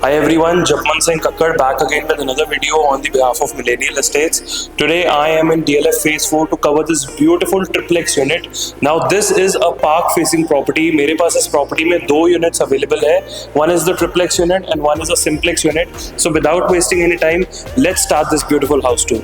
Hi everyone, Japman Singh Kakkad back again with another video on the behalf of Millennial Estates. Today I am in DLF Phase 4 to cover this beautiful triplex unit. Now this is a park facing property. मेरे पास इस property में दो units available है. One is the triplex unit and one is a simplex unit. So without wasting any time, let's start this beautiful house tour.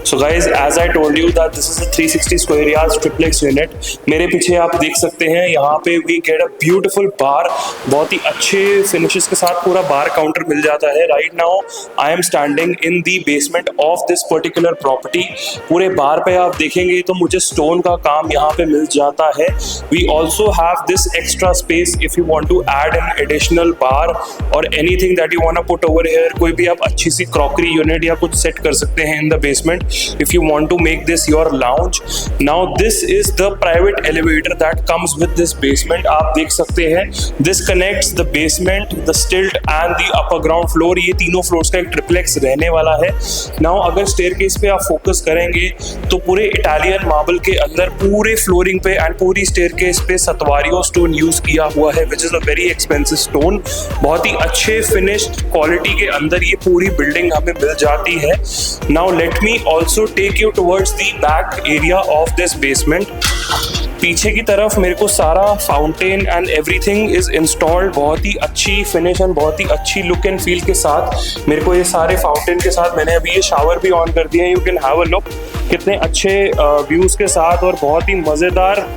So guys, as I told you that this is a 360 square yards triplex unit. मेरे पीछे आप देख सकते हैं यहाँ पे we get a beautiful bar. बहुत ही अच्छे finishes के साथ पूरा bar counter मिल जाता है. Right now I am standing in the basement of this particular property. पूरे bar पे आप देखेंगे तो मुझे stone का काम यहाँ पे मिल जाता है. We also have this extra space if you want to add an additional bar or anything that you want to put over here. कोई भी आप अच्छी सी crockery unit या कुछ set कर सकते हैं in the basement. If you want to make this your lounge. Now this is the private elevator that comes with this basement. आप देख सकते हैं this connects the basement, the stilt and the upper ground floor. ये तीनों floors का एक triplex रहने वाला है. Now अगर स्टेयरकेस पे आप फोकस करेंगे तो पूरे इटालियन मार्बल के अंदर पूरे फ्लोरिंग पे एंड पूरी स्टेयरकेस पे सतवारियो स्टोन यूज किया हुआ है, which is a very expensive stone. बहुत ही अच्छे फिनिश्ड क्वालिटी के अंदर ये पूरी बिल्डिंग हमें मिल जाती है. Now let me also take you towards the back area of this basement. पीछे की तरफ मेरे को सारा fountain and everything is installed. बहुत ही अच्छी फिनिश एंड बहुत ही अच्छी लुक एंड फील के साथ मेरे को ये सारे फाउंटेन के साथ मैंने अभी ये शावर भी ऑन कर दिया है. You can have a look. कितने अच्छे व्यूज के साथ और बहुत ही मज़ेदार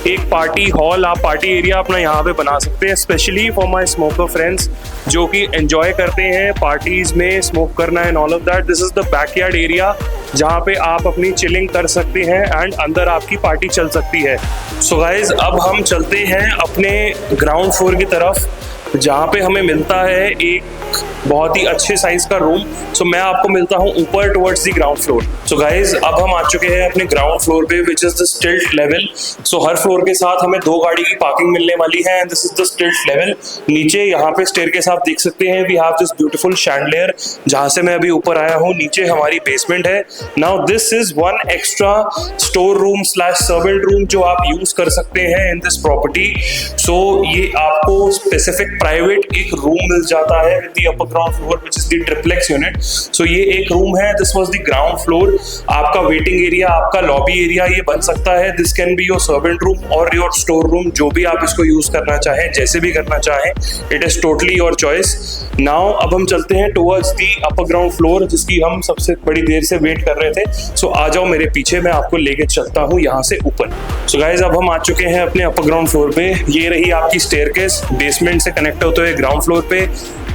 एक पार्टी हॉल, आप पार्टी एरिया अपना यहाँ पे बना सकते हैं. Specially for my smoker friends जो कि एंजॉय करते हैं पार्टीज में स्मोक करना and all of that. This is the backyard area जहाँ पे आप अपनी चिलिंग कर सकते हैं एंड अंदर आपकी पार्टी चल सकती है. सो गाइज अब हम चलते हैं अपने ग्राउंड फ्लोर की तरफ जहाँ पे हमें मिलता है एक बहुत ही अच्छे साइज का रूम. सो मैं आपको मिलता हूँ ऊपर towards the ground floor. So guys अब हम आ चुके हैं अपने ग्राउंड फ्लोर पे which is the stilt level. So her floor के साथ हमें दो गाड़ी की पार्किंग मिलने वाली है and this is the stilt level. नीचे यहाँ पे स्टेयरकेस आप देख सकते हैं. We have this beautiful chandelier जहाँ से मैं अभी ऊपर आया हूँ. नीचे हमारी बेसमेंट है. Now this is one extra store room slash servant room जो आप यूज कर सकते हैं इन दिस प्रॉपर्टी. सो ये आपको स्पेसिफिक प्राइवेट एक रूम मिल जाता है with the upper ground floor which is the triplex unit. So ये एक रूम है. This was the ground floor. आपका वेटिंग एरिया, आपका लॉबी एरिया ये बन सकता है. This can be your servant room और योर स्टोर रूम, जो भी आप इसको यूज करना चाहें, जैसे भी करना चाहें. It is totally your choice. Now अब हम चलते हैं towards the upper ground floor जिसकी हम सबसे बड़ी देर से वेट कर रहे थे. सो आ जाओ मेरे पीछे, मैं आपको लेके चलता हूँ यहाँ से ऊपर. सो गाइज अब हम आ चुके हैं अपने अपर ग्राउंड फ्लोर पे. ये रही आपकी स्टेयरकेस. बेसमेंट से कनेक्ट होते हुए ग्राउंड फ्लोर पे,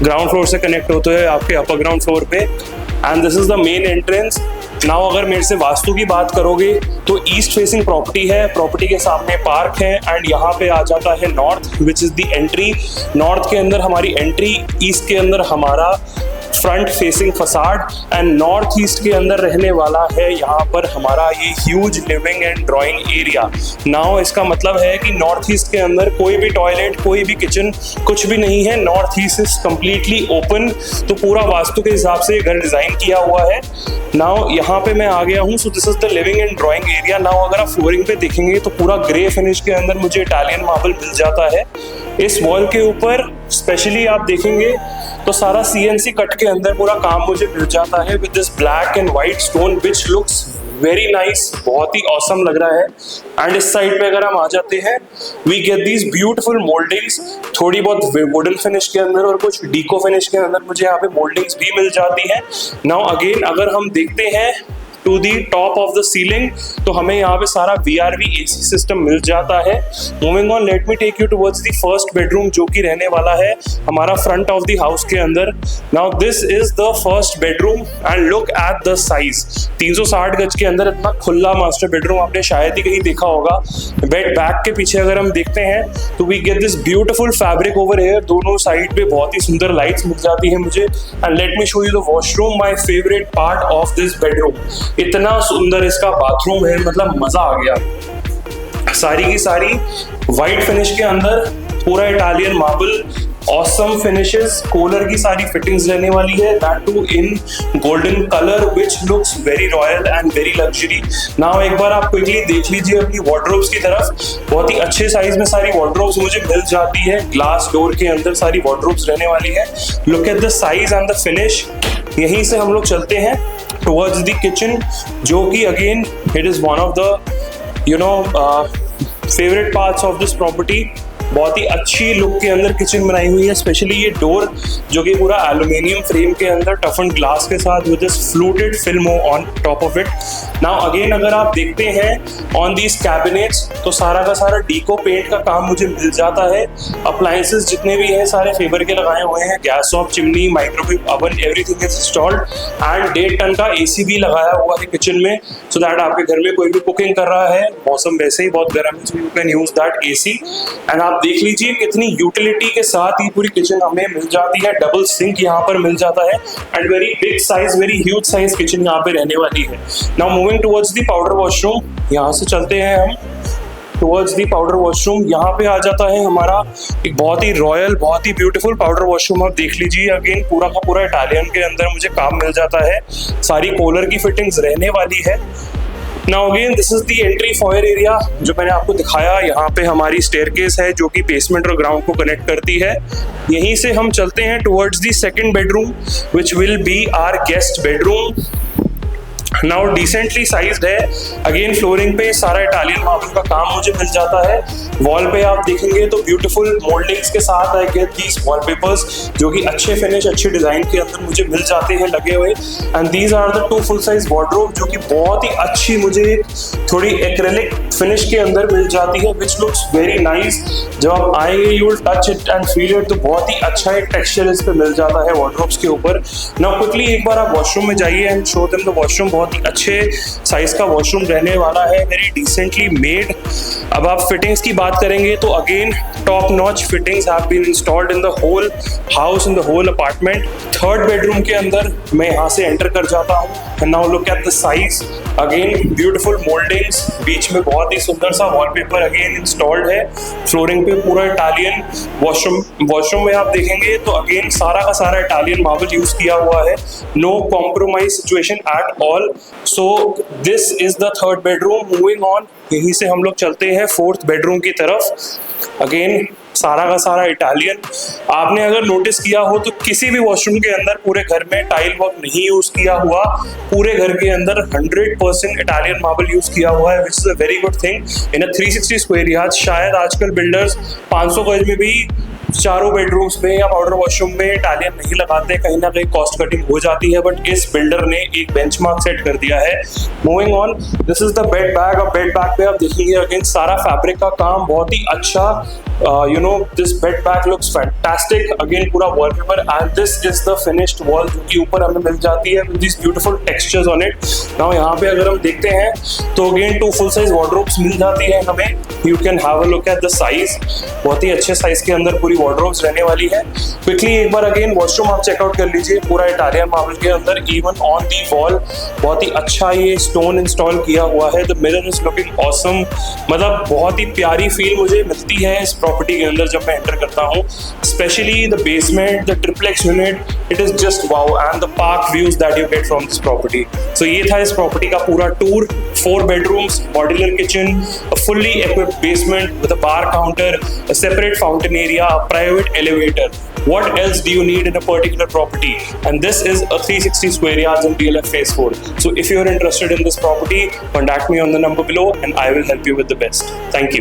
ग्राउंड फ्लोर से कनेक्ट होते हुए आपके अपर ग्राउंड फ्लोर पे and this is the main entrance. Now अगर मेरे से वास्तु की बात करोगे तो ईस्ट फेसिंग प्रॉपर्टी है. प्रॉपर्टी के सामने पार्क है एंड यहाँ पे आ जाता है north which is the entry. North के अंदर हमारी एंट्री, ईस्ट के अंदर हमारा front facing facade and north east के अंदर रहने वाला है यहाँ पर हमारा ये huge living and drawing area. Now इसका मतलब है कि नॉर्थ ईस्ट के अंदर कोई भी टॉयलेट, कोई भी किचन, कुछ भी नहीं है. North east is completely open. तो पूरा वास्तु के हिसाब से घर डिजाइन किया हुआ है. नाउ यहाँ पे मैं आ गया हूँ. सो this is the living and drawing area. Now अगर आप फ्लोरिंग पे देखेंगे तो पूरा ग्रे फिनिश के अंदर मुझे इटालियन मार्बल मिल जाता है. इस वॉल के ऊपर स्पेशली आप देखेंगे तो सारा CNC कट के अंदर पूरा काम मुझे मिल जाता है with this black and white stone which looks very nice. बहुत ही ऑसम लग रहा है. एंड इस साइड पे अगर हम आ जाते हैं we get these beautiful mouldings. थोड़ी बहुत वुडन फिनिश के अंदर और कुछ डीको फिनिश के अंदर मुझे यहाँ पे मोल्डिंग्स भी मिल जाती है. नाउ अगेन अगर हम देखते हैं to the top of the ceiling, तो हमें यहाँ पे सारा VRV AC सिस्टम मिल जाता है। Moving on, let me take you towards the first bedroom, जो कि रहने वाला है हमारा फ्रंट ऑफ द हाउस के अंदर। Now this is the first bedroom and look at the size. 360 गज के अंदर इतना खुला मास्टर बेडरूम आपने शायद ही कहीं देखा होगा। बेड बैक के पीछे अगर हम देखते हैं तो we get this beautiful fabric over here, दोनों साइड पे बहुत ही सुंदर लाइट्स मिल जाती है मुझे। And let me show you the washroom, my favourite part of this bedroom. इतना सुंदर इसका बाथरूम है, मतलब मजा आ गया। सारी की सारी व्हाइट फिनिश के अंदर, पूरा Italian marble, awesome finishes, cooler की सारी फिटिंग्स रहने वाली है, that too in golden colour which looks very royal and very luxury. Now एक बार आप क्विकली देख लीजिए अपनी वार्डरोब्स की तरफ, बहुत ही अच्छे साइज में सारी वार्डरोब्स मुझे मिल जाती है। ग्लास डोर के अंदर सारी वार्डरोब्स रहने वाली है। Look at the size and the finish. यहीं से हम लोग चलते हैं टुवर्ड्स द किचन, जो कि again it is one of the favourite parts of this property. बहुत ही अच्छी लुक के अंदर किचन बनाई हुई है, स्पेशली ये डोर जो कि पूरा एल्यूमिनियम फ्रेम के अंदर टफन ग्लास के साथ with this fluted film on top of it. Now again अगर आप देखते हैं ऑन दीज कैबिनेट्स, तो सारा का सारा डीको पेंट का काम मुझे मिल जाता है। अप्लायंसेस जितने भी हैं सारे फेबर के लगाए हुए हैं, gas stove, chimney, microwave oven, everything is installed. And 1.5 ton का AC भी लगाया हुआ है किचन में, सो दैट आपके घर में कोई भी कुकिंग कर रहा है, मौसम वैसे ही बहुत गर्म है, so you can use that AC। And आप देख लीजिए कितनी यूटिलिटी के साथ ये पूरी किचन हमें मिल जाती है। डबल सिंक यहाँ पर मिल जाता है and very big size, very huge size kitchen यहाँ पे रहने वाली है। Now moving towards the powder washroom, यहाँ से चलते हैं हम टुवर्ड्स दी पाउडर वॉशरूम। यहाँ पे आ जाता है हमारा एक बहुत ही रॉयल, बहुत ही ब्यूटीफुल पाउडर वॉशरूम। आप देख लीजिए अगेन पूरा का पूरा इटालियन के अंदर मुझे काम मिल जाता है। सारी कॉलर की फिटिंग्स रहने वाली है। Now again this is the entry foyer area, जो मैंने आपको दिखाया। यहाँ पे हमारी स्टेयरकेस है जो कि बेसमेंट और ग्राउंड को कनेक्ट करती है। यहीं से हम चलते हैं towards the second bedroom, which will be our guest bedroom. Now decently sized है। अगेन फ्लोरिंग पे सारा इटालियन मार्बल का काम मुझे मिल जाता है। वॉल पे आप देखेंगे तो ब्यूटीफुल मोल्डिंग्स के साथ आई गेट दीज वॉलपेपर्स, जो कि अच्छे फिनिश, अच्छे डिजाइन के अंदर मुझे मिल जाते हैं लगे हुए। And these are the 2 full size wardrobe, जो कि बहुत ही अच्छी मुझे थोड़ी एक्रेलिक फिनिश के अंदर मिल जाती है, विच लुक्स वेरी नाइस। जब आप आएंगे you will touch it and feel it, तो बहुत ही अच्छा एक टेक्सचर इस पे मिल जाता है वार्डरोब्स के ऊपर। नाउ क्विकली एक बार आप वॉशरूम में जाइए and show them the washroom. बहुत ही अच्छे साइज का वॉशरूम रहने वाला है, वेरी डिसेंटली मेड। अब आप फिटिंग्स की बात करेंगे तो again top notch fittings have been installed in the whole house, in the whole apartment. Third bedroom के अंदर मैं यहाँ से एंटर कर जाता हूँ and now look at the size. Again beautiful mouldings, बीच में बहुत ही सुंदर सा वॉलपेपर अगेन इंस्टॉल्ड है। फ्लोरिंग पे पूरा इटालियन। वॉशरूम में आप देखेंगे तो अगेन सारा का सारा इटालियन मार्बल यूज किया हुआ है। No compromise situation at all. So this is the third bedroom. Moving on, यहीं से हम लोग चलते हैं फोर्थ बेडरूम की तरफ। अगेन सारा का सारा इटालियन। आपने अगर नोटिस किया हो तो किसी भी वॉशरूम के अंदर पूरे घर में टाइल वर्क नहीं यूज किया हुआ। पूरे घर के अंदर 100% इटालियन मार्बल यूज किया हुआ है, which is a very good thing in a 360 square yard. शायद आजकल बिल्डर्स 500 गज में भी चारों बेडरूम्स में या पाउडर वॉशरूम में इटालियन नहीं लगाते, कहीं ना कहीं कॉस्ट कटिंग हो जाती है, बट इस बिल्डर ने एक बेंचमार्क सेट कर दिया है। Moving on, this is the bed bag. और बेड बैग पे आप देखेंगे अगेन सारा फैब्रिक का काम बहुत ही अच्छा। This bed back looks fantastic. Again पूरा wallpaper and this is the finished wall, जो कि ऊपर हमें मिल जाती है with this beautiful textures on it. Now यहाँ पे अगर हम देखते हैं तो अगेन 2 फुल साइज वार्डरोब्स मिल जाती है हमें। You can have a look at the size. बहुत ही अच्छे साइज के अंदर पूरी वार्डरोब्स रहने वाली है। क्विकली एक बार अगेन वॉशरूम आप चेकआउट कर लीजिए, पूरा इटालियन मार्बल के अंदर, इवन ऑन दी वॉल बहुत ही अच्छा ये स्टोन इंस्टॉल किया हुआ है। The mirror is looking awesome. मतलब बहुत ही प्यारी फील मुझे मिलती है इस प्रॉपर्टी के अंदर जब मैं एंटर करता हूँ। Specially the basement, the triplex unit, it is just wow and the park views that you get from this property. So ये था इस प्रॉपर्टी का पूरा tour. 4 bedrooms, modular kitchen, a fully equipped basement with a bar counter, a separate fountain area, a private elevator. What else do you need in a particular property? And this is a 360 square yards in DLF Phase 4. So if you're interested in this property, contact me on the number below and I will help you with the best. Thank you.